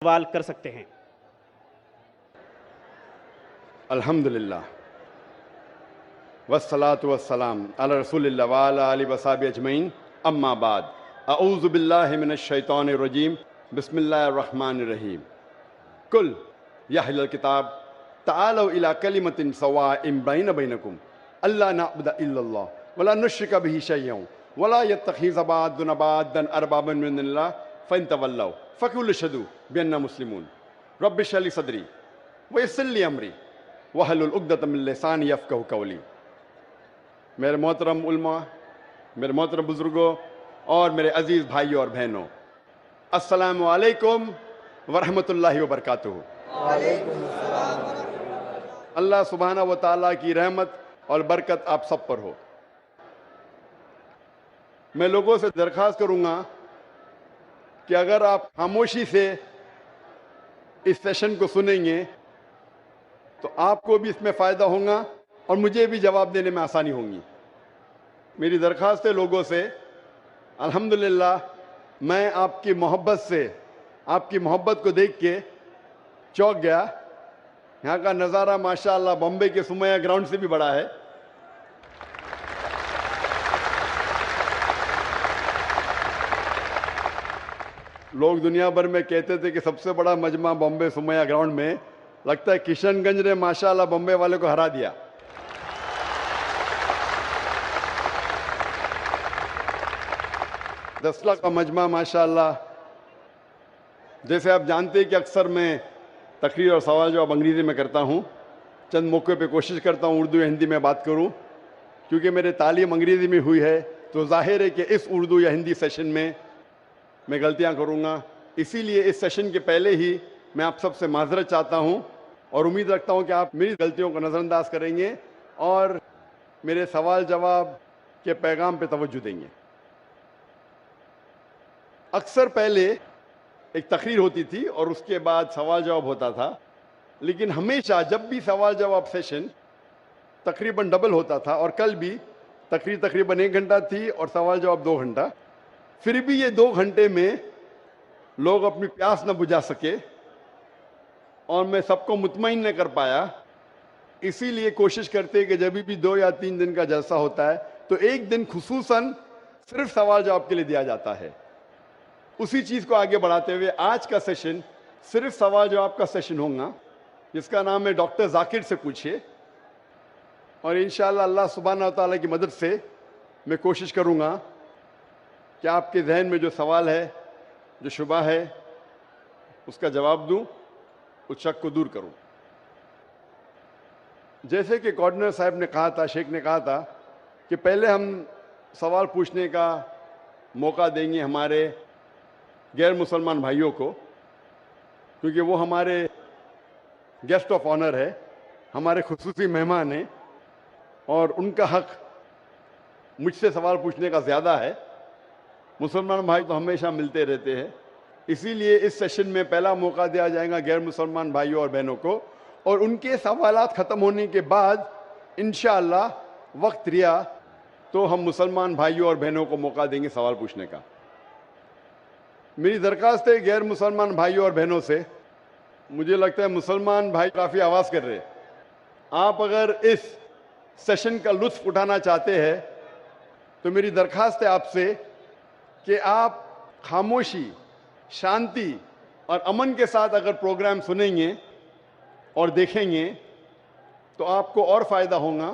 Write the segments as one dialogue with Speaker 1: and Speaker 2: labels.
Speaker 1: سوال کر سکتے ہیں۔
Speaker 2: الحمدللہ والصلاة والسلام علی رسول اللہ وعلی آلہ وصحبہ اجمعین، اما بعد، اعوذ باللہ من الشیطان الرجیم، بسم اللہ الرحمن الرحیم۔ قل یا اہل الکتاب تعالوا الی کلمۃ سواء بین بینکم الا نعبد الا اللہ ولا نشرک بہ شیئا ولا یتخذ بعضنا بعضا اربابا من اللہ فإن تولوا فقولوا اشہدوا بأننا مسلمون۔ رب اشرح لی صدری ویسر لی امری واحلل عقدۃ من لسانی یفقہوا قولی۔ میرے محترم علماء، میرے محترم بزرگوں اور میرے عزیز بھائیوں اور بہنوں، السلام علیکم ورحمۃ اللہ وبرکاتہ۔ اللہ سبحانہ و تعالیٰ کی رحمت اور برکت آپ سب پر ہو۔ میں لوگوں سے درخواست کروں گا کہ اگر آپ خاموشی سے اس سیشن کو سنیں گے تو آپ کو بھی اس میں فائدہ ہوگا اور مجھے بھی جواب دینے میں آسانی ہوگی۔ میری درخواست ہے لوگوں سے، الحمدللہ میں آپ کی محبت سے، آپ کی محبت کو دیکھ کے چونک گیا۔ یہاں کا نظارہ ماشاءاللہ بمبے کے سمیہ گراؤنڈ سے بھی بڑا ہے۔ لوگ دنیا بھر میں کہتے تھے کہ سب سے بڑا مجمع بمبے سمیہ گراؤنڈ میں، لگتا ہے کشن گنج نے ماشاءاللہ بمبے والے کو ہرا دیا۔ 10 لاکھ کا مجمع ماشاءاللہ۔ جیسے آپ جانتے ہیں کہ اکثر میں تقریر اور سوال جواب انگریزی میں کرتا ہوں، چند موقع پہ کوشش کرتا ہوں اردو یا ہندی میں بات کروں، کیونکہ میری تعلیم انگریزی میں ہوئی ہے تو ظاہر ہے کہ اس اردو یا ہندی سیشن میں غلطیاں کروں گا۔ اسی لیے اس سیشن کے پہلے ہی میں آپ سب سے معذرت چاہتا ہوں اور امید رکھتا ہوں کہ آپ میری غلطیوں کو نظر انداز کریں گے اور میرے سوال جواب کے پیغام پہ توجہ دیں گے۔ اکثر پہلے ایک تقریر ہوتی تھی اور اس کے بعد سوال جواب ہوتا تھا، لیکن ہمیشہ جب بھی سوال جواب سیشن تقریباً ڈبل ہوتا تھا، اور کل بھی تقریر تقریباً 1 گھنٹہ تھی اور سوال جواب 2 گھنٹہ، پھر بھی یہ 2 گھنٹے میں لوگ اپنی پیاس نہ بجھا سکے اور میں سب کو مطمئن نہ کر پایا۔ اسی لیے کوشش کرتے کہ جب بھی 2 یا 3 دن کا جلسہ ہوتا ہے تو ایک دن خصوصاً صرف سوال جواب کے لیے دیا جاتا ہے۔ اسی چیز کو آگے بڑھاتے ہوئے آج کا سیشن صرف سوال جواب کا سیشن ہوگا، جس کا نام ہے ڈاکٹر ذاکر سے پوچھئے، اور انشاءاللہ اللہ سبحانہ و تعالیٰ کی مدد سے میں کوشش کروں گا کہ آپ کے ذہن میں جو سوال ہے، جو شبہ ہے، اس کا جواب دوں، اس شک کو دور کروں۔ جیسے کہ کوآرڈینیٹر صاحب نے کہا تھا، شیخ نے کہا تھا کہ پہلے ہم سوال پوچھنے کا موقع دیں گے ہمارے غیر مسلمان بھائیوں کو، کیونکہ وہ ہمارے گیسٹ آف آنر ہے، ہمارے خصوصی مہمان ہیں، اور ان کا حق مجھ سے سوال پوچھنے کا زیادہ ہے۔ مسلمان بھائی تو ہمیشہ ملتے رہتے ہیں، اسی لیے اس سیشن میں پہلا موقع دیا جائے گا غیر مسلمان بھائیوں اور بہنوں کو، اور ان کے سوالات ختم ہونے کے بعد انشاءاللہ وقت رہا تو ہم مسلمان بھائیوں اور بہنوں کو موقع دیں گے سوال پوچھنے کا۔ میری درخواست ہے غیر مسلمان بھائیوں اور بہنوں سے، مجھے لگتا ہے مسلمان بھائی کافی آواز کر رہے ہیں، آپ اگر اس سیشن کا لطف اٹھانا چاہتے ہیں تو میری درخواست ہے آپ سے کہ آپ خاموشی، شانتی اور امن کے ساتھ اگر پروگرام سنیں گے اور دیکھیں گے تو آپ کو اور فائدہ ہوگا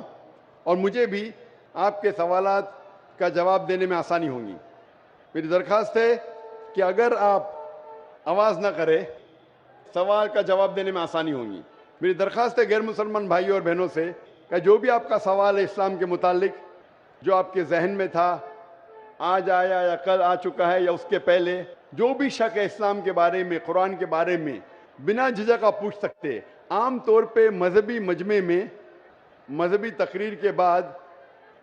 Speaker 2: اور مجھے بھی آپ کے سوالات کا جواب دینے میں آسانی ہوگی۔ میری درخواست ہے کہ اگر آپ آواز نہ کریں، سوال کا جواب دینے میں آسانی ہوگی۔ میری درخواست ہے غیر مسلمان بھائیوں اور بہنوں سے کہ جو بھی آپ کا سوال ہے اسلام کے متعلق، جو آپ کے ذہن میں تھا، آج آیا یا کل آ چکا ہے یا اس کے پہلے، جو بھی شک ہے اسلام کے بارے میں، قرآن کے بارے میں، بنا جھجک آپ پوچھ سکتے۔ عام طور پہ مذہبی مجمع میں مذہبی تقریر کے بعد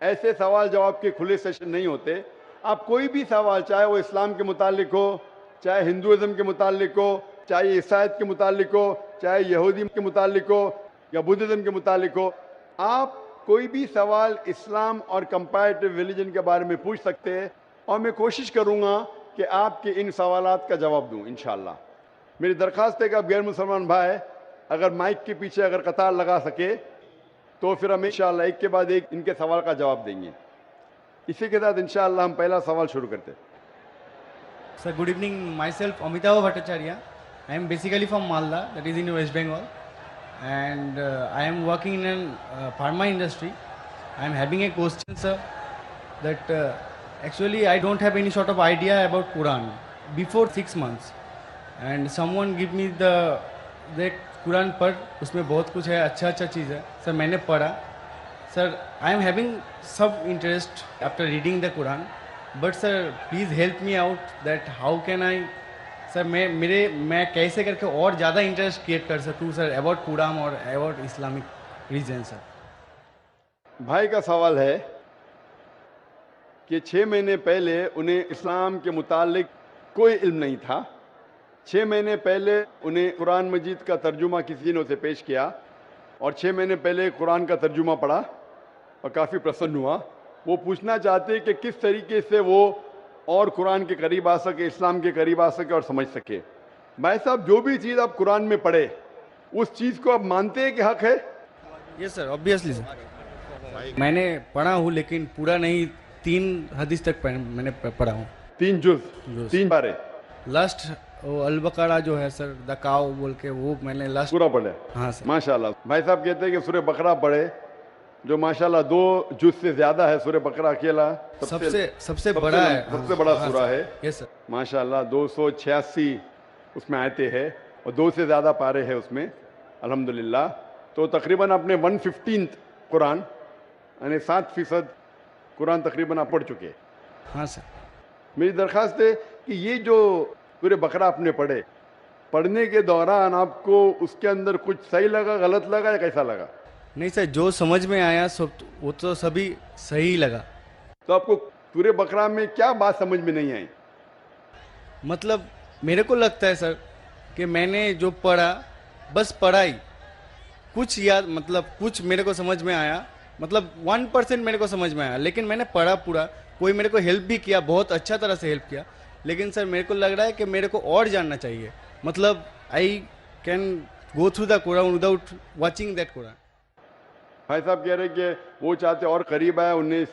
Speaker 2: ایسے سوال جواب کے کھلے سیشن نہیں ہوتے۔ آپ کوئی بھی سوال، چاہے وہ اسلام کے متعلق ہو، چاہے ہندوازم کے متعلق ہو، چاہے عیسائیت کے متعلق ہو، چاہے یہودی کے متعلق ہو یا بدھزم کے متعلق ہو، آپ کوئی بھی سوال اسلام اور کمپیریٹیو ریلیجن کے بارے میں پوچھ سکتے ہیں، اور میں کوشش کروں گا کہ آپ کے ان سوالات کا جواب دوں انشاءاللہ۔ मेरी दरख्वास्त है कि अब गैर मुसलमान भाई अगर माइक के पीछे अगर कतार लगा सके तो फिर हम इंशाअल्लाह एक के बाद एक इनके सवाल का जवाब देंगे. इसी के साथ इंशाअल्लाह हम पहला सवाल शुरू करते हैं.
Speaker 1: Sir, good evening. Myself, Amitabh Bhattacharya. I am basically from Malda, that is in West Bengal, and I am working in a pharma industry. I am having a question, sir, that actually I don't have any sort of idea about Quran before 6 months, and someone give me the Quran पढ़, उसमें बहुत कुछ है, अच्छा चीज़ है. Sir मैंने पढ़ा. Sir I am having सब interest after reading the Quran, but sir please help me out that how can I, sir मैं कैसे करके और ज़्यादा इंटरेस्ट क्रिएट कर सकूँ सर अबाउट कुरान और अबाउट इस्लामिक रीजन. सर
Speaker 2: भाई का सवाल है कि 6 महीने पहले उन्हें इस्लाम के मुतालिक कोई इल्म नहीं था. 6 महीने पहले उन्हें कुरान मजीद का तर्जुमा किसी ने उसे पेश किया और 6 महीने पहले कुरान का तर्जुमा पढ़ा और काफ़ी प्रसन्न हुआ. वो पूछना चाहते हैं कि किस तरीके से वो और कुरान के करीब आ सके, इस्लाम के करीब आ सके और समझ सके. भाई साहब, जो भी चीज़ आप कुरान में पढ़े उस चीज़ को आप मानते हैं कि हक है?
Speaker 1: Yes sir, obviously sir. मैंने पढ़ा हूँ लेकिन पूरा नहीं, 3 हदीस तक मैंने पढ़ा हूँ.
Speaker 2: 3 जुज़ 3 बारे.
Speaker 1: लास्ट अल बकरा जो है सर, द काव बोल के, वो मैंने लास्ट
Speaker 2: पूरा पढ़े.
Speaker 1: हाँ सर.
Speaker 2: माशाल्लाह. भाई साहब कहते हैं कि सूरह बकरा पढ़े, जो माशाल्लाह 2 जुज़ से ज़्यादा है. सूरह बकरा अकेला
Speaker 1: सबसे बड़ा है,
Speaker 2: सबसे बड़ा सूरा है.
Speaker 1: Yes sir.
Speaker 2: माशाल्लाह 286 उसमें आयते हैं और 2 से ज़्यादा पारे हैं उसमें, अल्हम्दुलिल्लाह. तो तकरीबन आपने 1/15 कुरान यानी 7% कुरान तकरीबन आप पढ़ चुके हैं.
Speaker 1: हाँ सर.
Speaker 2: मेरी दरख्वास्त है कि ये जो पूरे बकरा आपने पढ़े, पढ़ने के दौरान आपको उसके अंदर कुछ सही लगा, गलत लगा या कैसा लगा?
Speaker 1: नहीं सर, जो समझ में आया सब वो तो सभी सही लगा.
Speaker 2: तो आपको पूरे बकरा में क्या बात समझ में नहीं आई?
Speaker 1: मतलब मेरे को लगता है सर कि मैंने जो पढ़ा बस पढ़ाई, कुछ याद, मतलब कुछ मेरे को समझ में आया, मतलब 1% मेरे को समझ में आया, लेकिन मैंने पढ़ा पूरा. कोई मेरे को हेल्प भी किया, बहुत अच्छा तरह से हेल्प किया, लेकिन सर मेरे को लग रहा है कि मेरे को और जानना चाहिए. मतलब I can go through the Quran without watching that Quran.
Speaker 2: भाई साहब कह रहे कि वो चाहते और करीब आया, उन्हें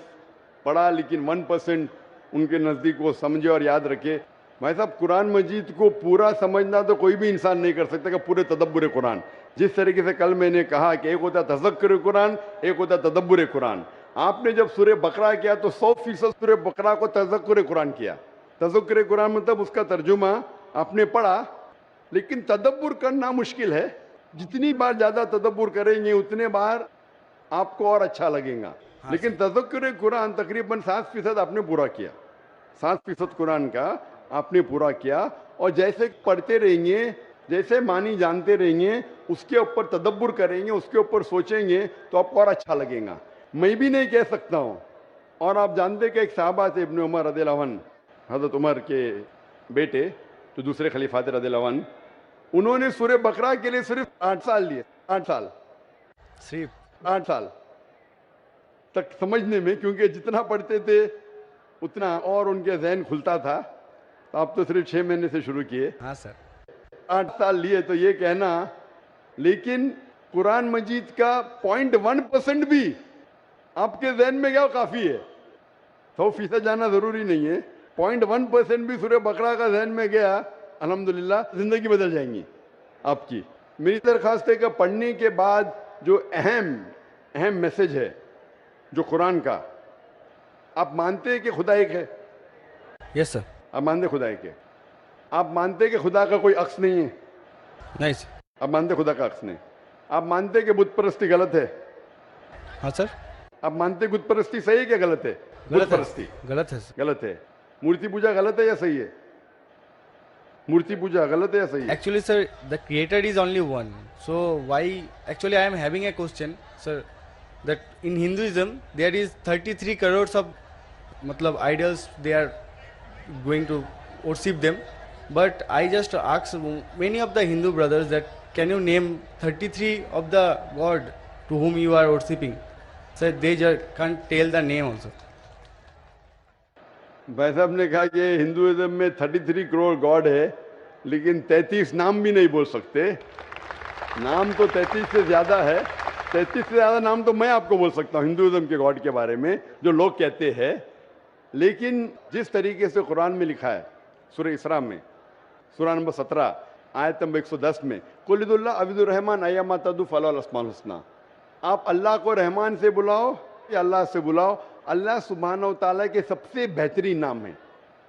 Speaker 2: पढ़ा लेकिन 1% उनके नज़दीक वो समझे और याद रखे. भाई साहब, कुरान मजीद को पूरा समझना तो कोई भी इंसान नहीं कर सकता कि पूरे तदब्बुर कुरान. जिस तरीके से कल मैंने कहा कि एक होता तज़क्कुर कुरान, एक होता तदब्बुर कुरान. आपने जब सूरह बकरा किया तो 100% सूरह बकरा को तज़क्कुर कुरान किया. तज़क्कुर कुरान मतलब उसका तर्जुमा आपने पढ़ा, लेकिन तदब्बुर करना मुश्किल है. जितनी बार ज़्यादा तदब्बुर करेंगे उतने बार आपको और अच्छा लगेगा.
Speaker 1: हाँ,
Speaker 2: लेकिन तज़क्कुर कुरान तकरीबन 7% आपने पूरा किया. 7% कुरान का आपने पूरा किया, और जैसे पढ़ते रहेंगे, जैसे मानी जानते रहेंगे, उसके ऊपर तदब्बुर करेंगे, उसके ऊपर सोचेंगे तो आपको और अच्छा लगेगा. मैं भी नहीं कह सकता हूँ. और आप जानते कि एक साहबा थे इब्न उमर रज़ियल्लाहु अन्हु, हज़रत उमर के बेटे जो दूसरे खलीफा थे रज़ियल्लाहु अन्हु, उन्होंने सूरह बकरा के लिए सिर्फ 8 साल लिए. 8 साल, सिर्फ 8 साल तक समझने में, क्योंकि जितना पढ़ते थे उतना और उनके जहन खुलता था. तो आप तो सिर्फ 6 महीने से शुरू किए.
Speaker 1: हाँ सर.
Speaker 2: 8 साल लिए तो ये कहना, लेकिन कुरान मजीद का 0.1% भी आपके जहन में क्या काफ़ी है. 100% जाना ज़रूरी नहीं है. 0.1% भी सूरह बकरा का जहन में गया, अल्हम्दुलिल्लाह ज़िंदगी बदल जाएंगी आपकी. मेरी दरख्वास्त है कि पढ़ने के बाद जो अहम मैसेज है जो कुरान का, आप मानते हैं कि खुदा एक है?
Speaker 1: Yes sir.
Speaker 2: आप मानते खुदा एक है? आप मानते कि खुदा का कोई अक्स नहीं है?
Speaker 1: नहीं सर.
Speaker 2: आप मानते खुदा का अक्स नहीं? आप मानते कि बुत परस्ती गलत है?
Speaker 1: हाँ सर.
Speaker 2: आप मानते बुत परस्ती सही है क्या गलत है? बुत परस्ती
Speaker 1: गलत है सर.
Speaker 2: गलत है. मूर्ति पूजा गलत है या सही है? मूर्ति पूजा गलत है या सही है?
Speaker 1: Actually sir, the creator is only one. So why, actually I am having a question sir, that in Hinduism there is 33 crores of matlab idols, they are going to worship them. But I just asked many of the Hindu brothers that can you name 33 of the god to whom you are worshipping? Sir, they just can't tell the name also.
Speaker 2: भाई साहब ने कहा कि Hinduism में 33 crore God है, लेकिन 33 नाम भी नहीं बोल सकते। नाम तो 33 से ज़्यादा है। 33 से ज़्यादा नाम तो मैं आपको बोल सकता हूँ हिंदुज़म के गॉड के बारे में, जो लोग कहते हैं। लेकिन जिस तरीके से कुरान में लिखा है, सूरह इसरा में, सूरह नंबर 17 आयत नंबर 110 में, कुलिदुल्लाह अबिदुर रहमान अय्यमा तदु फलाहुल अस्माउल हुस्ना, आप अल्लाह को रहमान से बुलाओ या अल्लाह से बुलाओ, अल्लाह सुब्हानहू तआला के सबसे बेहतरीन नाम है।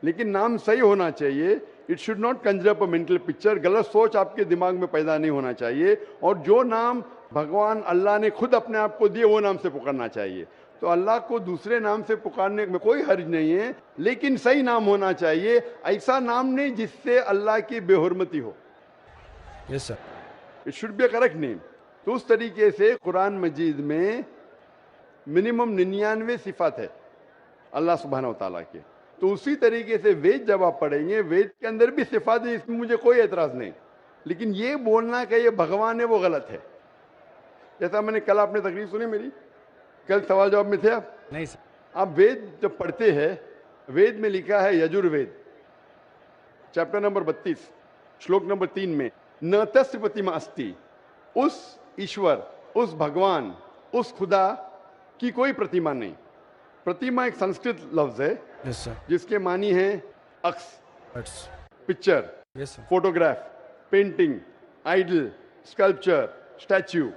Speaker 2: लेकिन नाम सही होना चाहिए। It should not Kanjar up a mental picture. गलत सोच आपके दिमाग में पैदा नहीं होना चाहिए। और जो नाम भगवान अल्लाह ने खुद अपने आप को दिए वो नाम से पुकारना चाहिए। तो अल्लाह को दूसरे नाम से पुकारने में कोई हर्ज नहीं है, लेकिन सही नाम होना चाहिए। ऐसा नाम नहीं जिससे अल्लाह की बेहुरमती हो।
Speaker 1: Yes sir.
Speaker 2: It should be a correct name. तो उस तरीके से कुरान मजीद में मिनिमम 99 सिफात है अल्लाह सुब्हानहू तआला के। तो उसी तरीके से वेद जब आप पढ़ेंगे, वेद के अंदर भी सिफात है, इसमें मुझे कोई एतराज नहीं। लेकिन ये बोलना कि ये भगवान है वो गलत है। जैसा मैंने कल, आपने तकरीर सुनी मेरी, कल सवाल जवाब में थे आप?
Speaker 1: नहीं सर।
Speaker 2: आप वेद जब पढ़ते हैं, वेद में लिखा है यजुर्वेद चैप्टर नंबर 32 श्लोक नंबर 3 में, न तस्य प्रतिमा अस्ति, उस ईश्वर, उस भगवान, उस खुदा की कोई प्रतिमा नहीं। प्रतिमा एक संस्कृत लफ्ज है
Speaker 1: यस सर।
Speaker 2: जिसके मानी है अक्स,
Speaker 1: That's-
Speaker 2: picture,
Speaker 1: yes sir.
Speaker 2: Photograph, painting, idol, sculpture, statue.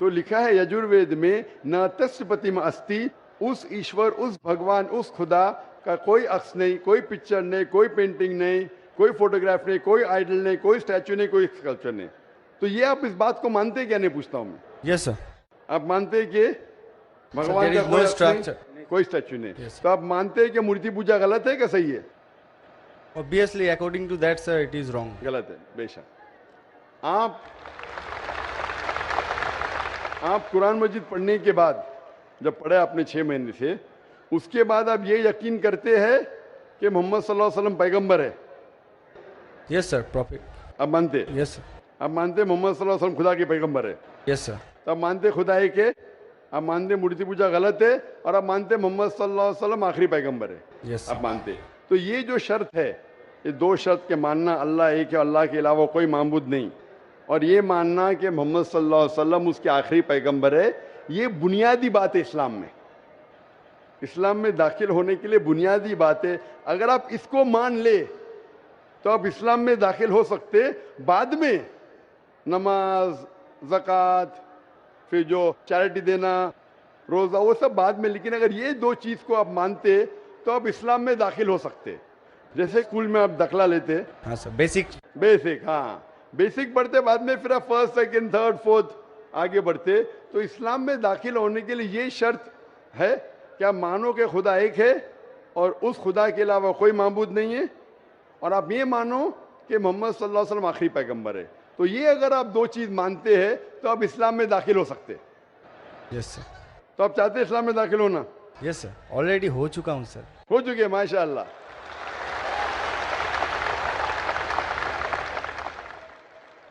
Speaker 2: तो लिखा है यजुर्वेद में, न तस्य प्रतिमा अस्ति, उस ईश्वर, उस भगवान, उस खुदा का कोई अक्स नहीं, कोई पिक्चर नहीं, कोई पेंटिंग नहीं, कोई फोटोग्राफ नहीं, कोई आइडल नहीं, कोई स्टैच्यू नहीं, कोई स्कल्पचर नहीं। तो ये आप इस बात को मानते क्या? नहीं पूछता हूं मैं।
Speaker 1: Yes sir.
Speaker 2: आप मानते हैं कि भगवान
Speaker 1: there
Speaker 2: का
Speaker 1: is
Speaker 2: कोई
Speaker 1: no
Speaker 2: अक्स नहीं,
Speaker 1: structure.
Speaker 2: कोई स्टैच्यू नहीं?
Speaker 1: Yes.
Speaker 2: तो आप मानते हैं कि मूर्ति पूजा गलत है कि सही है?
Speaker 1: Obviously, according to that, sir, it is wrong.
Speaker 2: गलत है, बेशक। आप कुरान मजीद पढ़ने के बाद, जब पढ़े आपने 6 महीने से, उसके बाद आप ये यकीन करते हैं कि मोहम्मद सल्लल्लाहु अलैहि वसल्लम पैगंबर है?
Speaker 1: Yes sir, prophet.
Speaker 2: आप मानते हैं?
Speaker 1: Yes sir.
Speaker 2: आप मानते हैं मोहम्मद सल्लल्लाहु अलैहि वसल्लम खुदा के पैगंबर है?
Speaker 1: Yes sir.
Speaker 2: तो आप मानते खुदा है कि, आप मानते मूर्ति पूजा गलत है, और आप मानते मोहम्मद सल्लल्लाहु अलैहि वसल्लम आखिरी पैगंबर है?
Speaker 1: Yes
Speaker 2: आप
Speaker 1: sir.
Speaker 2: मानते हैं। तो ये जो शर्त है, ये 2 शर्त के मानना, अल्लाह एक है, अल्लाह के अलावा कोई माबूद नहीं, और ये मानना कि मोहम्मद सल्लल्लाहु अलैहि वसल्लम उसके आखिरी पैगंबर है, ये बुनियादी बात है इस्लाम में। इस्लाम में दाखिल होने के लिए बुनियादी बात है। अगर आप इसको मान ले तो आप इस्लाम में दाखिल हो सकते। बाद में नमाज, ज़कात, फिर जो चैरिटी देना, रोज़ा, वो सब बाद में। लेकिन अगर ये 2 चीज़ को आप मानते तो आप इस्लाम में दाखिल हो सकते। जैसे स्कूल में आप दाखिला लेते,
Speaker 1: हाँ सर, बेसिक।
Speaker 2: हाँ, बेसिक पढ़ते, बाद में फिर आप 1st, 2nd, 3rd, 4th आगे बढ़ते। तो इस्लाम में दाखिल होने के लिए ये शर्त है कि आप मानो कि खुदा एक है और उस खुदा के अलावा कोई माबूद नहीं है, और आप ये मानो कि मोहम्मद सल्लल्लाहु अलैहि वसल्लम आखिरी पैगंबर है। तो ये अगर आप 2 चीज़ मानते हैं तो आप इस्लाम में दाखिल हो सकते।
Speaker 1: Yes sir.
Speaker 2: तो आप चाहते हैं इस्लाम में दाखिल होना?
Speaker 1: यस सर, ऑलरेडी हो चुका हूँ सर।
Speaker 2: हो चुके, माशाअल्लाह।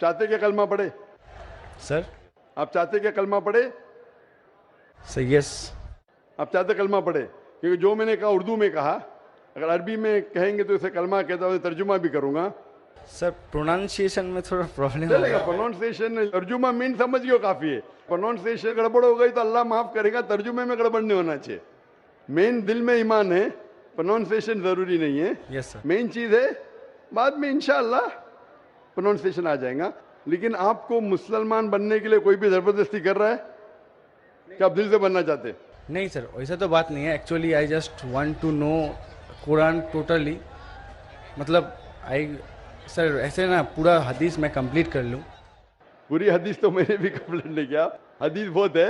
Speaker 2: चाहते क्या कलमा पढ़े?
Speaker 1: सर।
Speaker 2: आप चाहते क्या कलमा पढ़े?
Speaker 1: Sir yes.
Speaker 2: आप चाहते कलमा पढ़े? क्योंकि जो मैंने कहा उर्दू में कहा, अगर अरबी में कहेंगे तो इसे कलमा कहता हूँ, तर्जुमा भी करूंगा।
Speaker 1: सर प्रोनाउंसिएशन में थोड़ा प्रॉब्लम
Speaker 2: चलेगा, प्रोनाउंसिएशन, तर्जुमा मीन समझ गए काफी है। प्रोनाउंसिएशन गड़बड़ हो गई तो अल्लाह माफ करेगा, तर्जुमे में गड़बड़ नहीं होना चाहिए। मेन दिल में ईमान है, प्रोनाउंसिएशन जरूरी नहीं है।
Speaker 1: Yes sir.
Speaker 2: मेन चीज है, बाद में इंशाअल्लाह प्रोनाउंसिएशन आ जाएगा। लेकिन आपको मुसलमान बनने के लिए कोई भी जबरदस्ती कर रहा है कि आप दिल से बनना चाहते हैं?
Speaker 1: नहीं सर, वैसा तो बात नहीं है। Actually I just want to know Quran totally, मतलब आई सर ऐसे ना पूरा हदीस मैं कंप्लीट कर लूँ।
Speaker 2: पूरी हदीस तो मैंने भी कंप्लीट नहीं किया, हदीस बहुत है।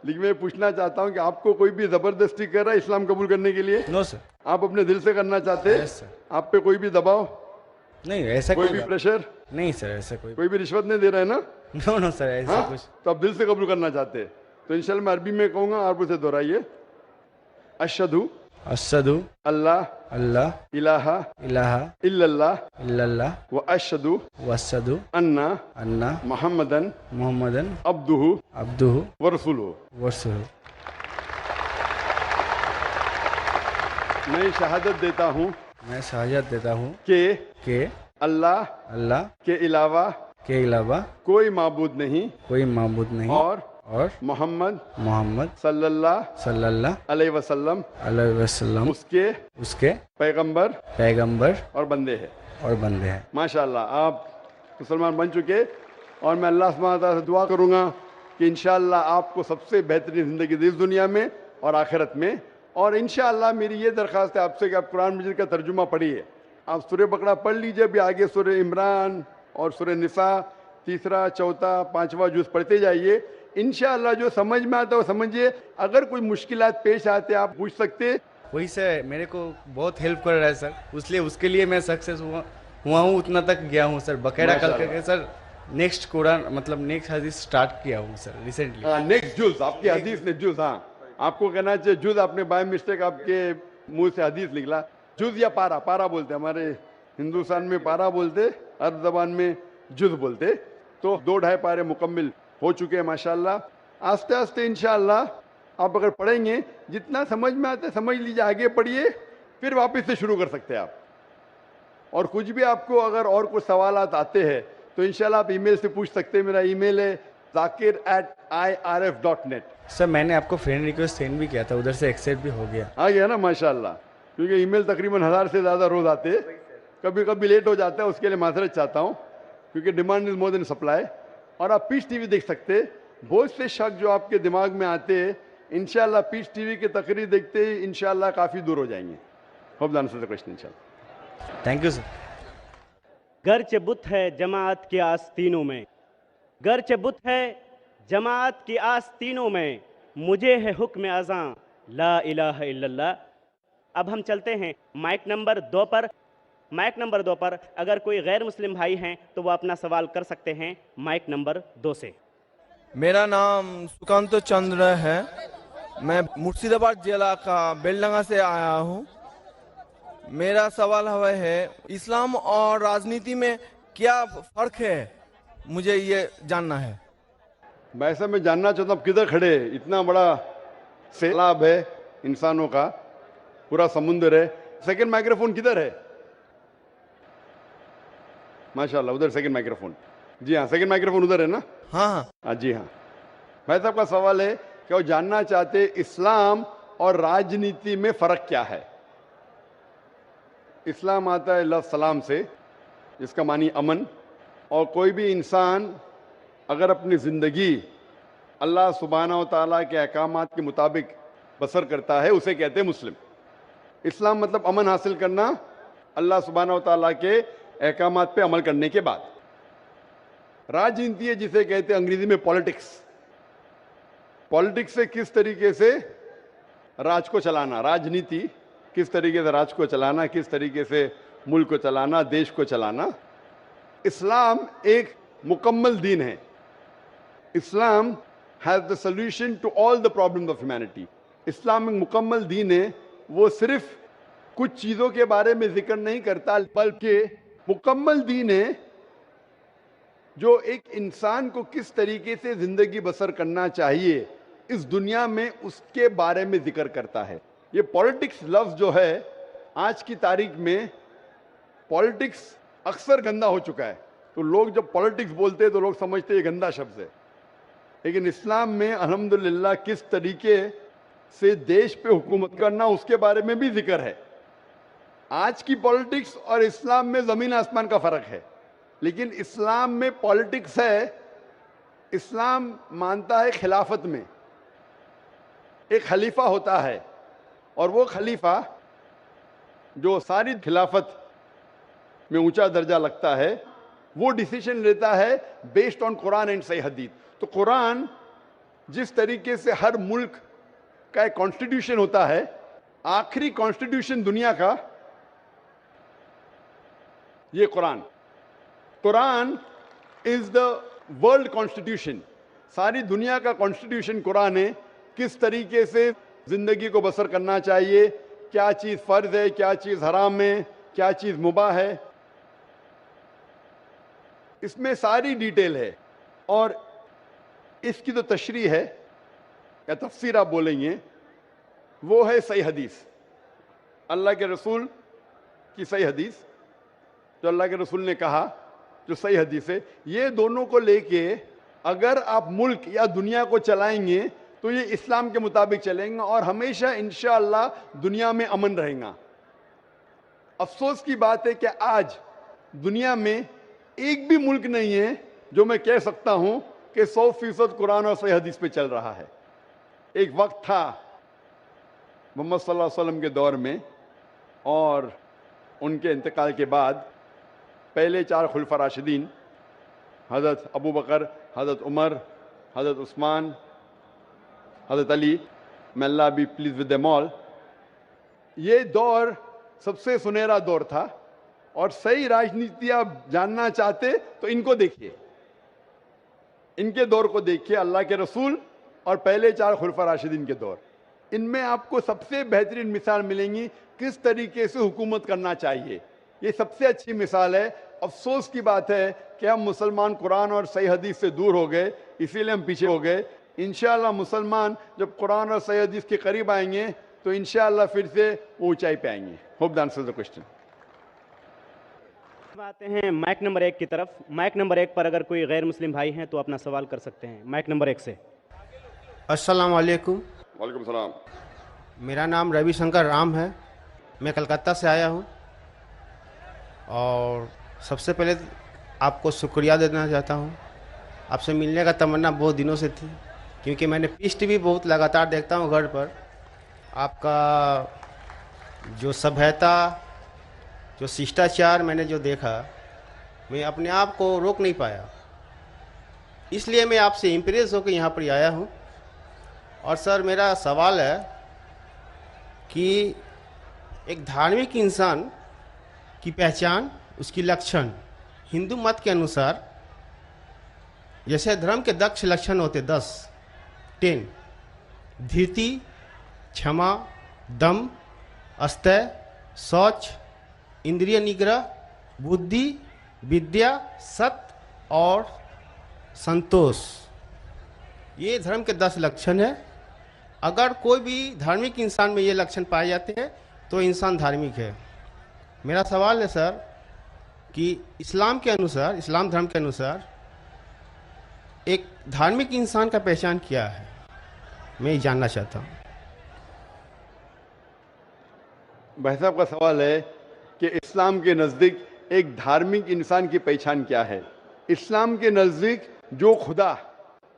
Speaker 2: लेकिन मैं पूछना चाहता हूँ कि आपको कोई भी जबरदस्ती कर रहा है इस्लाम कबूल करने के लिए?
Speaker 1: No sir.
Speaker 2: आप अपने दिल से करना चाहते हैं?
Speaker 1: Yes sir.
Speaker 2: आप पे कोई भी दबाव,
Speaker 1: नहीं ऐसा
Speaker 2: कोई भी प्रेशर,
Speaker 1: नहीं सर, ऐसा
Speaker 2: कोई भी रिश्वत नहीं दे रहा है ना?
Speaker 1: नो नो सर, ऐसा
Speaker 2: हाँ?
Speaker 1: कुछ।
Speaker 2: तो आप दिल से कबूल करना चाहते हैं तो इंशाल्लाह मैं अरबी में कहूँगा, आप उसे दोहराइए। अशहदु
Speaker 1: अशहदु
Speaker 2: अल्लाह
Speaker 1: अल्लाह
Speaker 2: इलाहा
Speaker 1: इलाहा
Speaker 2: इल्लल्लाह
Speaker 1: इल्लल्लाह
Speaker 2: व अशहदु
Speaker 1: व अशहदु
Speaker 2: अन्ना
Speaker 1: अन्ना
Speaker 2: मुहम्मदन
Speaker 1: मुहम्मदन
Speaker 2: अब्दुहु
Speaker 1: अब्दुहु
Speaker 2: व रसूलुहु।
Speaker 1: व रसूलुहु।
Speaker 2: मैं शहादत देता हूँ
Speaker 1: मैं शहादत देता हूँ
Speaker 2: कि
Speaker 1: कि
Speaker 2: अल्लाह
Speaker 1: अल्लाह
Speaker 2: के अलावा
Speaker 1: के अलावा
Speaker 2: कोई माबूद नहीं
Speaker 1: कोई माबूद नहीं
Speaker 2: और
Speaker 1: मोहम्मद
Speaker 2: सल्लल्लाहु अलैहि वसल्लम उसके पैगंबर और बंदे हैं। माशाअल्लाह, आप मुसलमान बन चुके और मैं अल्लाह सुब्हानहू व तआला से दुआ करूँगा कि इंशाअल्लाह आपको सबसे बेहतरीन ज़िंदगी दे इस दुनिया में और आखिरत में। और इंशाअल्लाह मेरी ये दरख्वास्त है आपसे कि आप कुरान मजीद का तर्जुमा पढ़िए। आप सूरह बकरा पढ़ लीजिए, भी आगे सूरह इमरान और सूरह निसा तीसरा चौथा पांचवा जुज़ पढ़ते जाइए। इंशाअल्लाह जो समझ में आता है वो समझिए। अगर कोई मुश्किलात पेश आते आप पूछ सकते।
Speaker 1: वही सर मेरे को बहुत हेल्प कर रहा है सर, इसलिए उसके लिए मैं सक्सेस हुआ हूँ, उतना तक गया हूँ सर। बकायदा कल करके सर नेक्स्ट कुरान मतलब नेक्स्ट हदीस स्टार्ट किया हूँ सर रिसेंटली।
Speaker 2: हाँ, नेक्स्ट जुज़ आपकी हदीस ने जुज़, हाँ आपको कहना चाहिए जुज़, आपने बाय मिस्टेक आपके मुंह से हदीस निकला। जुज़ या पारा बोलते, हमारे हिंदुस्तान में पारा बोलते, अरब ज़बान में जुज़ बोलते। तो 2-2.5 पारे मुकम्मिल हो चुके हैं माशाल्लाह। आस्ते आस्ते इंशाअल्लाह आप अगर पढ़ेंगे जितना समझ में आता है समझ लीजिए, आगे पढ़िए, फिर वापस से शुरू कर सकते हैं आप। और कुछ भी आपको अगर और कुछ सवालात आते हैं तो इंशाल्लाह आप ईमेल से पूछ सकते हैं। मेरा ईमेल है zakir@irf.net।
Speaker 1: सर मैंने आपको फ्रेंड रिक्वेस्ट सेंड भी किया था, उधर से एक्सेप्ट भी हो गया।
Speaker 2: आ गया ना माशाल्लाह, क्योंकि ईमेल तकरीबन 1000 से ज़्यादा रोज़ आते हैं, कभी कभी लेट हो जाता है, उसके लिए माजरत चाहता हूँ, क्योंकि demand is more than supply. और आप पीस टीवी देख सकते हैं। बहुत से शक जो आपके दिमाग में आते हैं इंशाल्लाह पीस टीवी की तकरीर देखते ही इंशाल्लाह काफ़ी दूर हो जाएंगे। Hope that answers the question इंशाल्लाह।
Speaker 1: Thank you sir.
Speaker 3: गरचे बुत है जमात की आस्तीनों में, गरचे बुत है जमात की आस्तीनों में, मुझे है हुक्म अज़ां ला इलाहा इल्लल्लाह। अब हम चलते हैं माइक नंबर 2 पर। माइक नंबर 2 पर अगर कोई गैर मुस्लिम भाई हैं तो वो अपना सवाल कर सकते हैं माइक नंबर 2 से।
Speaker 4: मेरा नाम सुकांत चंद्र है, मैं मुर्शिदाबाद जिला का बेलडंगा से आया हूँ। मेरा सवाल है इस्लाम और राजनीति में क्या फ़र्क है, मुझे ये जानना है।
Speaker 2: वैसे मैं जानना चाहता हूँ किधर खड़े, इतना बड़ा सैलाब है इंसानों का, पूरा समुंदर है। सेकंड माइक्रोफोन किधर है? माशाल्लाह उधर सेकंड माइक्रोफोन। जी हाँ, सेकंड माइक्रोफोन उधर है ना?
Speaker 4: हाँ
Speaker 2: जी हाँ। भाई साहब का सवाल है कि वो जानना चाहते इस्लाम और राजनीति में फ़र्क क्या है। इस्लाम आता है लफ्ज़ सलाम से, जिसका मानी अमन। और कोई भी इंसान अगर अपनी ज़िंदगी अल्लाह सुब्हानहू व तआला के अहकामात के मुताबिक बसर करता है उसे कहते हैं मुस्लिम। इस्लाम मतलब अमन हासिल करना अल्लाह सुब्हानहू व तआला के अहकामात पे अमल करने के बाद। राजनीति है जिसे कहते हैं अंग्रेजी में पॉलिटिक्स। पॉलिटिक्स से किस तरीके से राज को चलाना, राजनीति किस तरीके से राज को चलाना, किस तरीके से मुल्क को चलाना, देश को चलाना। इस्लाम एक मुकम्मल दीन है। Islam has the solution to all the problems of humanity. इस्लाम एक मुकम्मल दीन है, वो सिर्फ कुछ चीज़ों के बारे में जिक्र नहीं करता, बल्कि मुकम्मल दीन है जो एक इंसान को किस तरीके से ज़िंदगी बसर करना चाहिए इस दुनिया में उसके बारे में जिक्र करता है। ये पॉलिटिक्स लफ्ज़ जो है आज की तारीख में, पॉलिटिक्स अक्सर गंदा हो चुका है। तो लोग जब पॉलिटिक्स बोलते हैं तो लोग समझते हैं ये गंदा शब्द है, लेकिन इस्लाम में अल्हम्दुलिल्लाह किस तरीके से देश पे हुकूमत करना उसके बारे में भी जिक्र है। आज की पॉलिटिक्स और इस्लाम में ज़मीन आसमान का फ़र्क है, लेकिन इस्लाम में पॉलिटिक्स है। इस्लाम मानता है खिलाफत में एक खलीफा होता है, और वो खलीफा जो सारी खिलाफत में ऊंचा दर्जा लगता है वो डिसीजन लेता है बेस्ड ऑन कुरान एंड सही हदीस। तो कुरान जिस तरीके से हर मुल्क का एक कॉन्स्टिट्यूशन होता है, आखिरी कॉन्स्टिट्यूशन दुनिया का ये Quran. Quran is the world constitution. सारी दुनिया का कॉन्स्टिट्यूशन कुरान है। किस तरीके से जिंदगी को बसर करना चाहिए, क्या चीज फर्ज है, क्या चीज हराम है, क्या चीज मुबाह है, इसमें सारी डिटेल है। और इसकी जो तशरीह है या तफसीर आप बोलेंगे वो है सही हदीस, अल्लाह के रसूल की सही हदीस। जो अल्लाह के रसूल ने कहा, जो सही हदीस है, ये दोनों को लेके अगर आप मुल्क या दुनिया को चलाएंगे तो ये इस्लाम के मुताबिक चलेंगे और हमेशा इंशाअल्लाह दुनिया में अमन रहेगा। अफसोस की बात है कि आज दुनिया में एक भी मुल्क नहीं है जो मैं कह सकता हूं कि 100% कुरान और सही हदीस पे चल रहा है। एक वक्त था मोहम्मद सल्लल्लाहु अलैहि वसल्लम के दौर में और उनके इंतकाल के बाद पहले 4 खुलफा राशिदीन, हज़रत अबू बकर, हज़रत उमर, हज़रत उस्मान, हज़रत Ali, may Allah be pleased with them all, ये दौर सबसे सुनहरा दौर था। और सही राजनीति आप जानना चाहते तो इनको देखिए, इनके दौर को देखिए, अल्लाह के रसूल और पहले 4 खुलफा राशिदीन के दौर। इनमें आपको सबसे बेहतरीन मिसाल मिलेंगी किस तरीके से हुकूमत करना चाहिए। ये सबसे अच्छी मिसाल है। अफसोस की बात है कि हम मुसलमान कुरान और सही हदीस से दूर हो गए, इसीलिए हम पीछे हो गए। इंशाअल्लाह मुसलमान जब कुरान और सही हदीस के करीब आएंगे तो इंशाअल्लाह फिर से ऊंचाई पे आएंगे। Hope that answers the question.
Speaker 3: आते हैं माइक नंबर 1 की तरफ। माइक नंबर 1 पर अगर कोई गैर मुस्लिम भाई हैं तो अपना सवाल कर सकते हैं। माइक नंबर 1 से।
Speaker 5: अस्सलाम वालेकुम।
Speaker 2: वालेकुम सलाम।
Speaker 5: मेरा नाम रविशंकर राम है, मैं कलकत्ता से आया हूँ और सबसे पहले आपको शुक्रिया देना चाहता हूँ। आपसे मिलने का तमन्ना बहुत दिनों से थी, क्योंकि मैंने पीस टीवी बहुत लगातार देखता हूँ घर पर। आपका जो सभ्यता, जो शिष्टाचार मैंने जो देखा, मैं अपने आप को रोक नहीं पाया, इसलिए मैं आपसे इम्प्रेस होकर यहाँ पर आया हूँ। और सर मेरा सवाल है कि एक धार्मिक इंसान की पहचान, उसकी लक्षण हिंदू मत के अनुसार, जैसे धर्म के 10 लक्षण होते, 10 धीरति, क्षमा, दम, अस्तय, शौच, इंद्रिय निग्रह, बुद्धि, विद्या, सत्य और संतोष, ये धर्म के 10 लक्षण है। अगर कोई भी धार्मिक इंसान में ये लक्षण पाए जाते हैं तो इंसान धार्मिक है। मेरा सवाल है सर कि इस्लाम के अनुसार, इस्लाम धर्म के अनुसार एक धार्मिक इंसान का पहचान क्या है, मैं ये जानना चाहता हूँ।
Speaker 2: भाई साहब का सवाल है कि इस्लाम के नज़दीक एक धार्मिक इंसान की पहचान क्या है। इस्लाम के नज़दीक जो खुदा,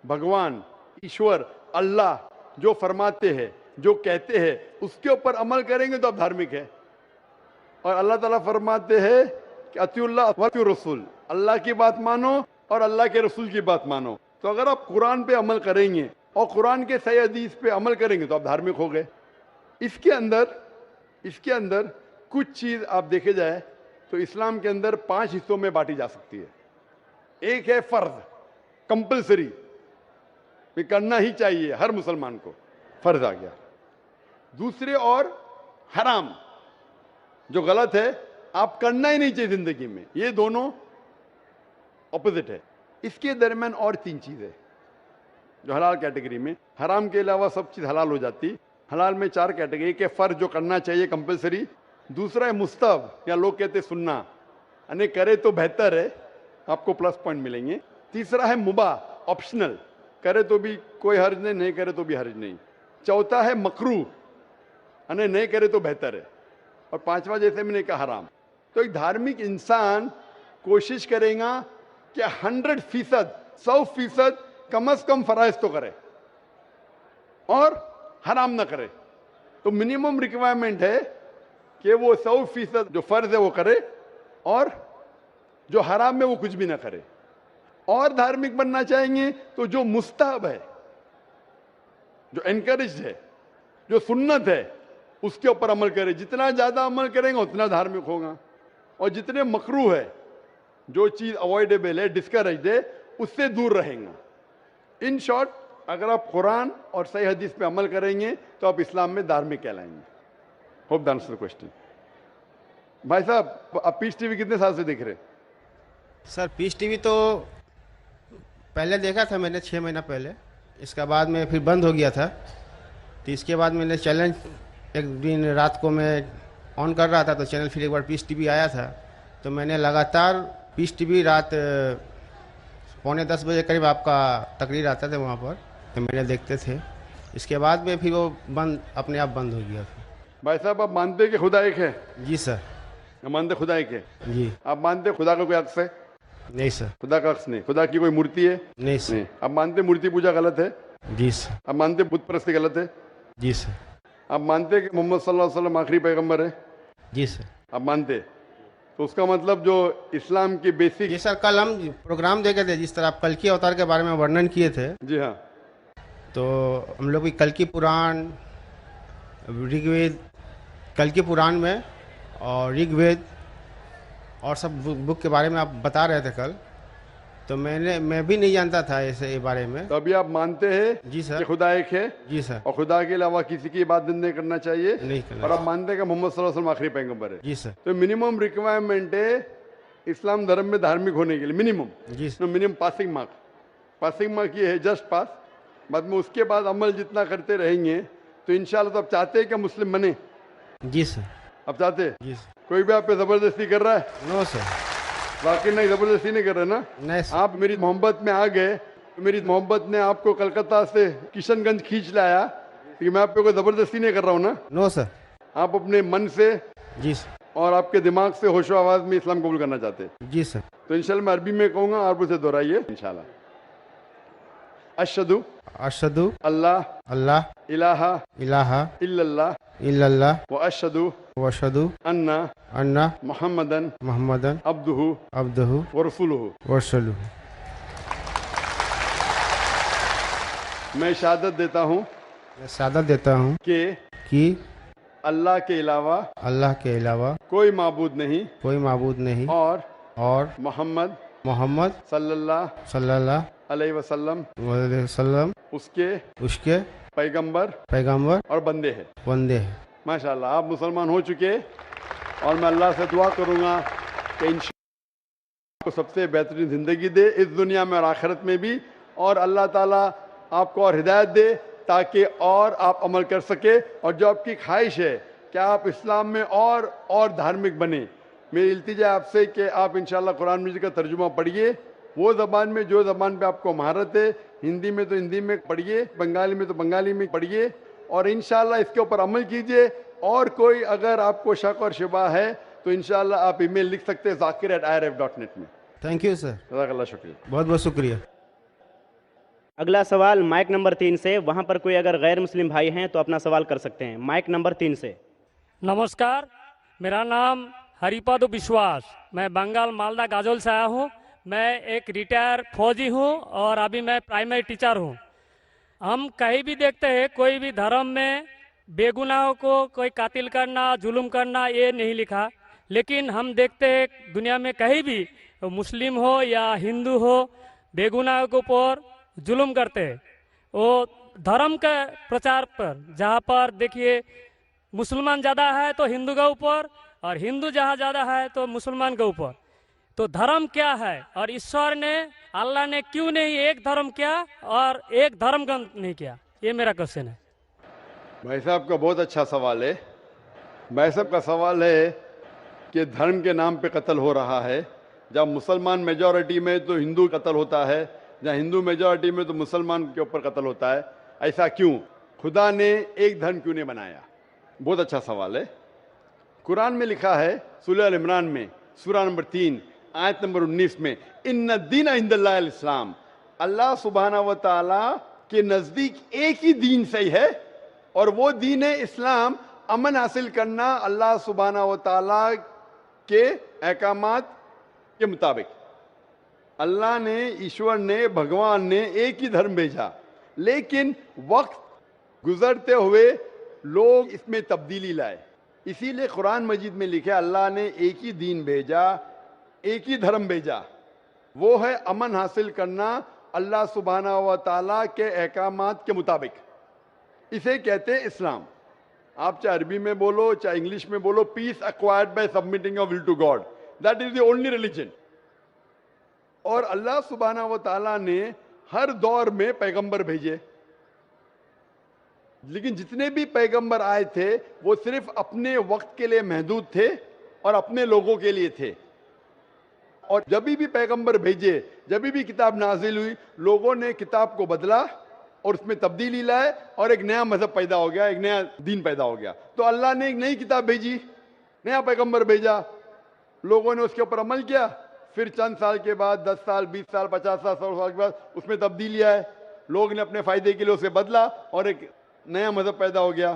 Speaker 2: भगवान, ईश्वर, अल्लाह जो फरमाते हैं, जो कहते हैं, उसके ऊपर अमल करेंगे तो आप धार्मिक है। और अल्लाह ताला फरमाते हैं कि अतिउल्लाह व अतिउर रसूल, अल्लाह की बात मानो और अल्लाह के रसूल की बात मानो। तो अगर आप कुरान पे अमल करेंगे और कुरान के सही हदीस पे अमल करेंगे तो आप धार्मिक हो गए। इसके अंदर कुछ चीज़ आप देखे जाए तो इस्लाम के अंदर 5 हिस्सों में बांटी जा सकती है। एक है फर्ज, कंपलसरी, ये करना ही चाहिए हर मुसलमान को, फर्ज आ गया। दूसरे और हराम, जो गलत है, आप करना ही नहीं चाहिए जिंदगी में, ये दोनों ऑपोजिट है। इसके दरमियान और 3 चीजें जो हलाल कैटेगरी में, हराम के अलावा सब चीज हलाल हो जाती। हलाल में 4 कैटेगरी, एक है फर्ज जो करना चाहिए कंपलसरी, दूसरा है मुस्तहब या लोग कहते सुन्ना, यानी करे तो बेहतर है, आपको प्लस पॉइंट मिलेंगे। तीसरा है मुबाह, ऑप्शनल, करे तो भी कोई हर्ज नहीं, नहीं करे तो भी हर्ज नहीं। चौथा है मकरूह, यानी नहीं करे तो बेहतर है। और 5वां जैसे मैंने कहा हराम। तो एक धार्मिक इंसान कोशिश करेगा कि 100%, 100% कम से कम फराइज तो करे और हराम ना करे। तो मिनिमम रिक्वायरमेंट है कि वो 100% जो फर्ज है वो करे और जो हराम है वो कुछ भी ना करे। और धार्मिक बनना चाहेंगे तो जो मुस्तहब है, जो एनकरेज है, जो सुन्नत है, उसके ऊपर अमल करे। जितना ज्यादा अमल करेंगे उतना धार्मिक होगा। और जितने मकरूह है, जो चीज अवॉइडेबल है, डिस्करेज है, उससे दूर रहेगा। इन शॉर्ट, अगर आप कुरान और सही हदीस पे अमल करेंगे तो आप इस्लाम में धार्मिक कहलाएंगे। Hope that answers the question. भाई साहब, आप पीस टीवी कितने साल से देख रहे?
Speaker 5: सर पीस टीवी तो पहले देखा था मैंने 6 महीना पहले, इसका बाद में फिर बंद हो गया था। तो इसके बाद मैंने चैनल एक दिन रात को मैं ऑन कर रहा था तो चैनल फिर एक बार पीस टीवी आया था, तो मैंने लगातार पीस टीवी रात 9:45 बजे करीब आपका तकरीर आता था वहाँ पर, तो मैंने देखते थे। इसके बाद में फिर वो बंद, अपने आप बंद हो गया फिर।
Speaker 2: भाई साहब, आप मानते हैं कि खुदा एक है?
Speaker 5: जी सर।
Speaker 2: आप मानते खुदा एक है?
Speaker 5: जी।
Speaker 2: आप मानते हैं खुदा का कोई अक्स है?
Speaker 5: नहीं सर।
Speaker 2: खुदा का अक्स नहीं। खुदा की कोई मूर्ति है?
Speaker 5: नहीं सर।
Speaker 2: नहीं। आप मानते हैं मूर्ति पूजा गलत है?
Speaker 5: जी सर।
Speaker 2: आप मानते हैं बुत परस्ती गलत है?
Speaker 5: जी सर।
Speaker 2: आप मानते हैं कि मोहम्मद सल्लल्लाहु अलैहि वसल्लम आखिरी पैगंबर है?
Speaker 5: जी सर।
Speaker 2: आप मानते हैं? तो उसका मतलब जो इस्लाम की बेसिक।
Speaker 5: जी सर, कल हम प्रोग्राम देखे थे, जिस तरह आप कल की अवतार के बारे में वर्णन किए थे।
Speaker 2: जी हाँ।
Speaker 5: तो हम लोग भी कल की पुराण, ऋग्वेद, कल की पुराण में और ऋग्वेद और सब बुक के बारे में आप बता रहे थे कल, तो मैं भी नहीं जानता था ऐसे बारे में।
Speaker 2: तो अभी आप मानते हैं
Speaker 5: जी सर
Speaker 2: कि खुदा एक है?
Speaker 5: जी सर।
Speaker 2: और खुदा के अलावा किसी की इबादत नहीं करना चाहिए?
Speaker 5: नहीं करना
Speaker 2: और आप मानते हैं कि मोहम्मद सल्लल्लाहु अलैहि वसल्लम आखिरी पैगंबर है?
Speaker 5: जी सर।
Speaker 2: तो मिनिमम रिक्वायरमेंट है इस्लाम धर्म में धार्मिक होने के लिए, मिनिमम।
Speaker 5: जी सर।
Speaker 2: मिनिमम पासिंग मार्क ये है, जस्ट पास। बाद में उसके बाद अमल जितना करते रहेंगे तो इंशाल्लाह। तो आप चाहते हैं कि मुस्लिम बने?
Speaker 5: जी सर।
Speaker 2: आप चाहते हैं?
Speaker 5: जी सर।
Speaker 2: कोई भी आप पे जबरदस्ती कर रहा है?
Speaker 5: No sir.
Speaker 2: वाकई नहीं, जबरदस्ती नहीं कर रहे ना?
Speaker 5: नहीं सर।
Speaker 2: आप मेरी मोहब्बत में आ गए तो मेरी मोहब्बत ने आपको कलकत्ता से किशनगंज खींच लाया, कि मैं आप पे कोई जबरदस्ती नहीं कर रहा हूँ ना?
Speaker 5: No sir.
Speaker 2: आप अपने मन से
Speaker 5: जी सर।
Speaker 2: और आपके दिमाग से होशो आवाज में इस्लाम कबूल करना चाहते हैं?
Speaker 5: जी सर।
Speaker 2: तो इंशाल्लाह मैं अरबी में कहूँगा, आप उसे दोहराइए इंशाल्लाह। अशहदु
Speaker 5: अशहदु
Speaker 2: अल्लाह
Speaker 5: अल्लाह
Speaker 2: इलाहा
Speaker 5: इलाहा
Speaker 2: इल्लल्लाह
Speaker 5: इल्लल्लाह
Speaker 2: व अशहदु
Speaker 5: व अशहदु
Speaker 2: अन्ना
Speaker 5: अन्ना
Speaker 2: मुहम्मदन
Speaker 5: मुहम्मदन
Speaker 2: अब्दुहु
Speaker 5: अब्दुहु
Speaker 2: व रसूलुहु।
Speaker 5: व रसूलुहु।
Speaker 2: मैं शहादत देता हूँ
Speaker 5: मैं शहादत देता हूँ कि
Speaker 2: अल्लाह के अलावा
Speaker 5: अल्लाह के अलावा
Speaker 2: कोई माबूद नहीं
Speaker 5: कोई माबूद नहीं और
Speaker 2: मोहम्मद
Speaker 5: मोहम्मद सल्लल्लाहु
Speaker 2: अलैहि वसल्लम
Speaker 5: वसल्लम उसके पैगंबर
Speaker 2: और बंदे हैं।
Speaker 5: बंदे हैं।
Speaker 2: माशाल्लाह, आप मुसलमान हो चुके। और मैं अल्लाह से दुआ करूंगा कि इंशाअल्लाह को सबसे बेहतरीन ज़िंदगी दे इस दुनिया में और आखिरत में भी, और अल्लाह ताला आपको और हिदायत दे ताकि और आप अमल कर सके। और जो आपकी ख्वाहिश है कि आप इस्लाम में और धार्मिक बने, मेरी इल्तिजा आपसे कि आप इंशाअल्लाह कुरान मजीद का तर्जुमा पढ़िए, वो ज़बान में जो ज़बान पे आपको महारत है। हिंदी में तो हिंदी में पढ़िए, बंगाली में तो बंगाली में पढ़िए, और इंशाअल्लाह इसके ऊपर अमल कीजिए। और कोई अगर आपको शक और शुबा है तो इंशाअल्लाह आप ईमेल लिख सकते हैं zakir@irf.net में।
Speaker 5: Thank you sir.
Speaker 2: जज़ाकल्लाह, शुक्रिया।
Speaker 5: बहुत बहुत शुक्रिया।
Speaker 3: अगला सवाल माइक नंबर 3 से, वहां पर कोई अगर गैर मुस्लिम भाई हैं तो अपना सवाल कर सकते हैं। माइक नंबर 3 से।
Speaker 6: नमस्कार, मेरा नाम हरिपद विश्वास, मैं बंगाल मालदा गाजोल से आया हूँ। मैं एक रिटायर फौजी हूँ और अभी मैं प्राइमरी टीचर हूँ। हम कहीं भी देखते हैं कोई भी धर्म में बेगुनाहों को कोई कातिल करना, जुल्म करना, ये नहीं लिखा। लेकिन हम देखते हैं दुनिया में कहीं भी मुस्लिम हो या हिंदू हो, बेगुनाहों के ऊपर जुल्म करते हैं। वो धर्म के प्रचार पर, जहाँ पर देखिए मुसलमान ज़्यादा है तो हिंदू के ऊपर, और हिंदू जहाँ ज़्यादा है तो मुसलमान के ऊपर। तो धर्म क्या है, और ईश्वर ने, अल्लाह ने क्यों नहीं एक धर्म किया और एक धर्म का नहीं किया? ये मेरा क्वेश्चन है।
Speaker 2: भाई साहब का बहुत अच्छा सवाल है। भाई साहब का सवाल है कि धर्म के नाम पे कत्ल हो रहा है। जब मुसलमान मेजॉरिटी में तो हिंदू कत्ल होता है, जहाँ हिंदू मेजॉरिटी में तो मुसलमान के ऊपर कत्ल होता है। ऐसा क्यों? खुदा ने एक धर्म क्यों नहीं बनाया? बहुत अच्छा सवाल है। कुरान में लिखा है सूरह अल इमरान में, सूरा नंबर 3 आयत नंबर 19 में, इन्ना दीन इंदल्लाहिल इस्लाम, अल्लाह सुब्हाना व तआला के नजदीक एक ही दीन सही है, और वो दीन है इस्लाम। अमन हासिल करना अल्लाह सुब्हाना व तआला के अहकामात के मुताबिक। अल्लाह ने, ईश्वर ने, भगवान ने एक ही धर्म भेजा, लेकिन वक्त गुजरते हुए लोग इसमें तब्दीली लाए। इसीलिए कुरान मजीद में लिखा अल्लाह ने एक ही दीन भेजा, एक ही धर्म भेजा, वो है अमन हासिल करना अल्लाह सुब्हाना व तआला के अहकामात के मुताबिक। इसे कहते हैं इस्लाम। आप चाहे अरबी में बोलो चाहे इंग्लिश में बोलो, peace acquired by submitting your will to God, that is the only religion. और अल्लाह सुब्हाना व तआला ने हर दौर में पैगंबर भेजे, लेकिन जितने भी पैगंबर आए थे वो सिर्फ अपने वक्त के लिए महदूद थे और अपने लोगों के लिए थे। اور جب بھی پیغمبر بھیجے، جب بھی کتاب نازل ہوئی، لوگوں نے کتاب کو بدلا اور اس میں تبدیلی لائے اور ایک نیا مذہب پیدا ہو گیا، ایک نیا دین پیدا ہو گیا. تو اللہ نے ایک نئی کتاب بھیجی، نیا پیغمبر بھیجا، لوگوں نے اس کے اوپر عمل کیا. پھر چند سال کے بعد 10 سال 20 سال 50 سال 100 سال کے بعد اس میں تبدیلی آئے، لوگ نے اپنے فائدے کے لیے اسے بدلا اور ایک نیا مذہب پیدا ہو گیا،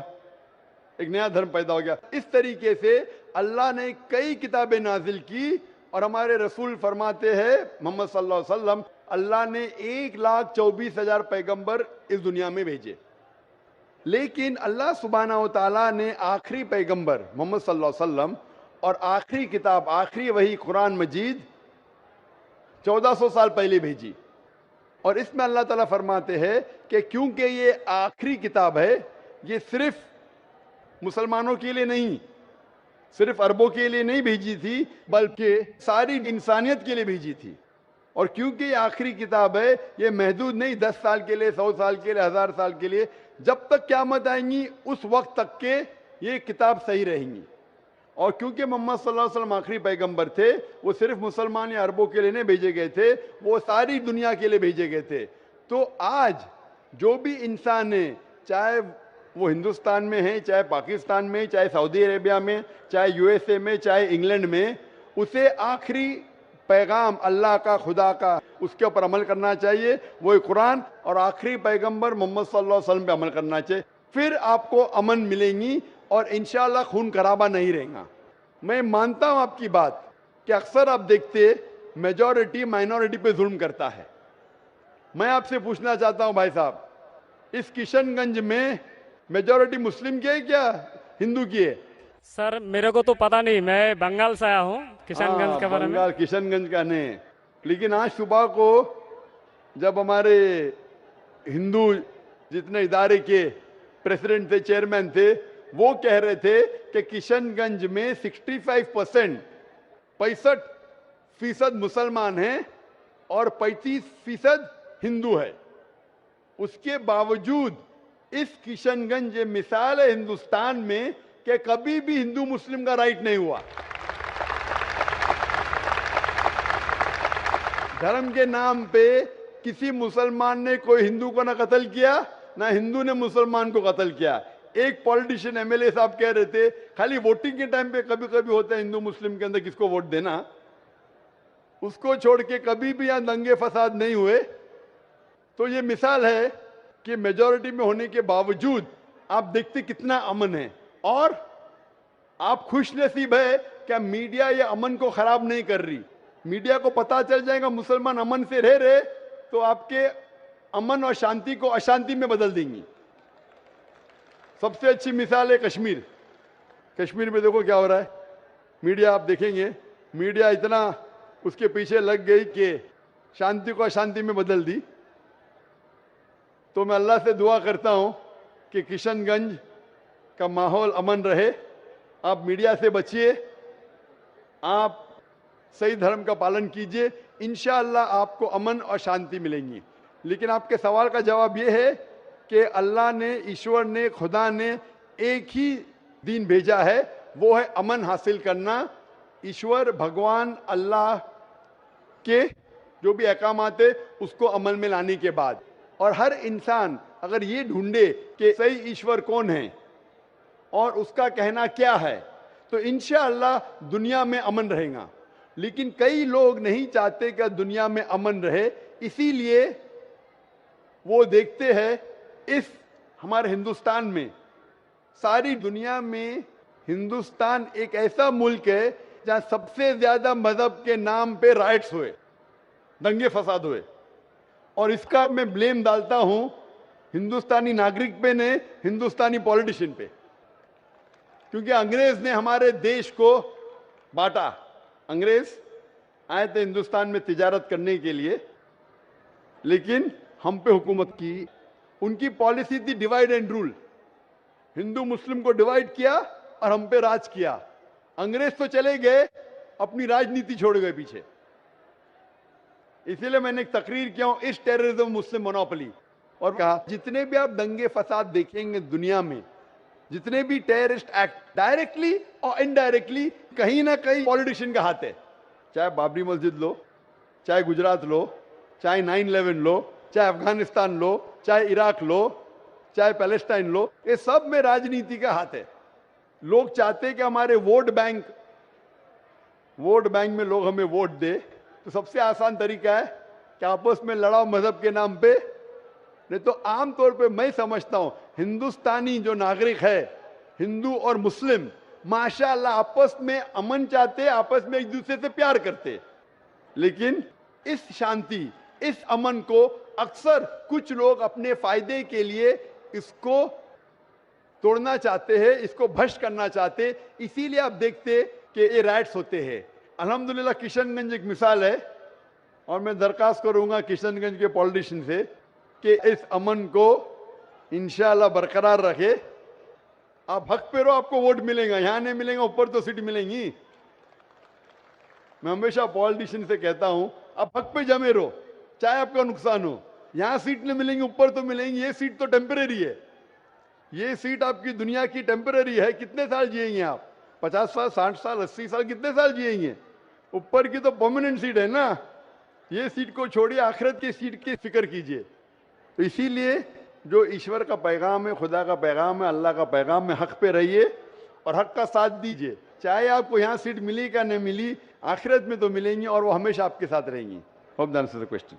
Speaker 2: ایک نیا دھرم پیدا ہو گیا. اس طریقے سے اللہ نے کئی کتابیں نازل کی اور ہمارے رسول فرماتے ہیں محمد صلی اللہ علیہ وسلم، اللہ نے 1,24,000 پیغمبر اس دنیا میں بھیجے. لیکن اللہ سبحانہ و تعالیٰ نے آخری پیغمبر محمد صلی اللہ علیہ وسلم اور آخری کتاب، آخری وحی قرآن مجید 1400 سال پہلے بھیجی. اور اس میں اللہ تعالیٰ فرماتے ہیں کہ کیونکہ یہ آخری کتاب ہے، یہ صرف مسلمانوں کے لیے نہیں، صرف عربوں کے لیے نہیں بھیجی تھی، بلکہ ساری انسانیت کے لیے بھیجی تھی. اور کیونکہ یہ آخری کتاب ہے، یہ محدود نہیں 10 سال کے لیے، 100 سال کے لیے، 1000 سال کے لیے، جب تک قیامت آئیں گی اس وقت تک کہ یہ کتاب صحیح رہیں گی. اور کیونکہ محمد صلی اللہ علیہ وسلم آخری پیغمبر تھے، وہ صرف مسلمان یا عربوں کے لیے نہیں بھیجے گئے تھے، وہ ساری دنیا کے لیے بھیجے گئے تھے. تو آج جو بھی انسان ہے، چاہے وہ ہندوستان میں ہے، چاہے پاکستان میں، چاہے سعودی عربیہ میں، چاہے USA میں، چاہے انگلینڈ میں، اسے آخری پیغام اللہ کا، خدا کا، اس کے اوپر عمل کرنا چاہیے، وہی قرآن، اور آخری پیغمبر محمد صلی اللہ علیہ وسلم پہ عمل کرنا چاہیے. پھر آپ کو امن ملیں گی اور انشاءاللہ خون خرابہ نہیں رہے گا. میں مانتا ہوں آپ کی بات کہ اکثر آپ دیکھتے میجورٹی مائنورٹی پہ ظلم کرتا ہے. میں آپ سے پوچھنا چاہتا ہوں بھائی صاحب، اس کشن گنج میں میجورٹی مسلم کی ہے کیا ہندو کی ہے؟
Speaker 6: سر میرے کو تو پتا نہیں، میں بنگال سے آیا ہوں، کشن گنج کے بارے میں.
Speaker 2: بنگال کشن گنج کا نہیں، لیکن آج صبح کو جب ہمارے ہندو جتنے ادارے کے پریزیڈنٹ تھے، چیئرمین تھے، وہ کہہ رہے تھے کہ کشن گنج میں 65% مسلمان ہیں اور 35% ہندو ہے. اس کے باوجود اس کشن گنج مثال ہے ہندوستان میں کہ کبھی بھی ہندو مسلم کا رائٹ نہیں ہوا. دھرم کے نام پہ کسی مسلمان نے کوئی ہندو کو نہ قتل کیا، نہ ہندو نے مسلمان کو قتل کیا. ایک پولیٹیشین MLA صاحب کہہ رہے تھے خالی ووٹنگ کے ٹائم پہ کبھی کبھی ہوتا ہے ہندو مسلم کے اندر کس کو ووٹ دینا، اس کو چھوڑ کے کبھی بھی یہاں دنگے فساد نہیں ہوئے. تو یہ مثال ہے کہ میجورٹی میں ہونے کے باوجود آپ دیکھتے کتنا امن ہے. اور آپ خوش نصیب ہے کہ میڈیا یہ امن کو خراب نہیں کر رہی. میڈیا کو پتا چل جائے گا مسلمان امن سے رہ رہے تو آپ کے امن اور شانتی کو اشانتی میں بدل دیں گی. سب سے اچھی مثال ہے کشمیر. کشمیر میں دیکھو کیا ہو رہا ہے. میڈیا آپ دیکھیں گے، میڈیا اتنا اس کے پیچھے لگ گئی کہ شانتی کو اشانتی میں بدل دی. تو میں اللہ سے دعا کرتا ہوں کہ کشن گنج کا ماحول امن رہے. آپ میڈیا سے بچیے، آپ صحیح دھرم کا پالن کیجئے، انشاءاللہ آپ کو امن اور شانتی ملیں گی. لیکن آپ کے سوال کا جواب یہ ہے کہ اللہ نے، ایشور نے، خدا نے ایک ہی دین بھیجا ہے، وہ ہے امن حاصل کرنا. ایشور بھگوان اللہ کے جو بھی احکامات ہے اس کو عمل میں لانے کے بعد، اور ہر انسان اگر یہ ڈھونڈے کہ صحیح ایشور کون ہے اور اس کا کہنا کیا ہے تو انشاءاللہ دنیا میں امن رہے گا. لیکن کئی لوگ نہیں چاہتے کہ دنیا میں امن رہے، اسی لیے وہ دیکھتے ہیں اس ہمارے ہندوستان میں، ساری دنیا میں ہندوستان ایک ایسا ملک ہے جہاں سب سے زیادہ مذہب کے نام پہ رائٹس ہوئے، دنگے فساد ہوئے. اور اس کا میں بلیم ڈالتا ہوں ہندوستانی ناگرک پہ نہیں، ہندوستانی پولیٹیشین پہ. کیونکہ انگریز نے ہمارے دیش کو بانٹا. انگریز آئے تھے ہندوستان میں تجارت کرنے کے لیے، لیکن ہم پہ حکومت کی. ان کی پالیسی تھی ڈیوائڈ اینڈ رول. ہندو مسلم کو ڈیوائڈ کیا اور ہم پہ راج کیا. انگریز تو چلے گئے، اپنی راجنیتی چھوڑ گئے پیچھے. اسی لیے میں نے ایک تقریر کیا ہوں، اس ٹیررزم مسلم مونوپلی، اور کہا جتنے بھی آپ دنگے فساد دیکھیں گے دنیا میں، جتنے بھی ٹیررسٹ ایکٹ ڈائریکٹلی اور انڈائریکٹلی کہیں نہ کہیں پولیٹیشین کا ہاتھ ہے. चाहे बाबरी मस्जिद लो, चाहे गुजरात लो, चाहे 9/11 लो, चाहे अफगानिस्तान लो, चाहे इराक लो, चाहे पैलेस्टाइन लो, ये सब में राजनीति का हाथ है। लोग चाहते हैं कि हमारे वोट बैंक में लोग हमें वोट दे, तो सबसे आसान तरीका है कि आपस में लड़ाओ मजहब के नाम पे। नहीं तो आम तौर पे मैं समझता हूं हिंदुस्तानी जो नागरिक है, हिंदू और मुस्लिम, माशाअल्लाह आपस में अमन चाहते, आपस में एक दूसरे से प्यार करते, लेकिन इस शांति, इस अमन को अक्सर कुछ लोग अपने फायदे के लिए इसको तोड़ना चाहते हैं, इसको भ्रष्ट करना चाहते। इसीलिए आप देखते कि ये राइट्स होते हैं। अल्हम्दुलिल्लाह किशनगंज एक मिसाल है, और मैं दरखास्त करूंगा किशनगंज के पॉलिटिशियन से कि इस अमन को इंशाअल्लाह बरकरार रखे। आप हक पे रहो, आपको वोट मिलेगा, यहां नहीं मिलेगा, ऊपर तो सीट मिलेंगी। मैं हमेशा पॉलिटिशियन से कहता हूं आप हक पे जमे रहो, चाहे आपका नुकसान हो। यहां सीट नहीं मिलेंगी, ऊपर तो मिलेंगी। ये सीट तो टेम्परेरी है, ये सीट आपकी दुनिया की टेम्परेरी है। कितने साल जिएंगे आप? 50 साल, 60 साल, 80 साल, कितने साल जिएंगे? ऊपर की तो परमानेंट सीट है ना। ये सीट को छोड़िए, आखिरत की सीट की फिक्र कीजिए। तो इसीलिए जो ईश्वर का पैगाम है, खुदा का पैगाम है, अल्लाह का पैगाम है, हक पे रहिए और हक का साथ दीजिए। चाहे आपको यहाँ सीट मिली का नहीं मिली, आखिरत में तो मिलेंगी और वो हमेशा आपके साथ रहेंगी। Hope that answers the question.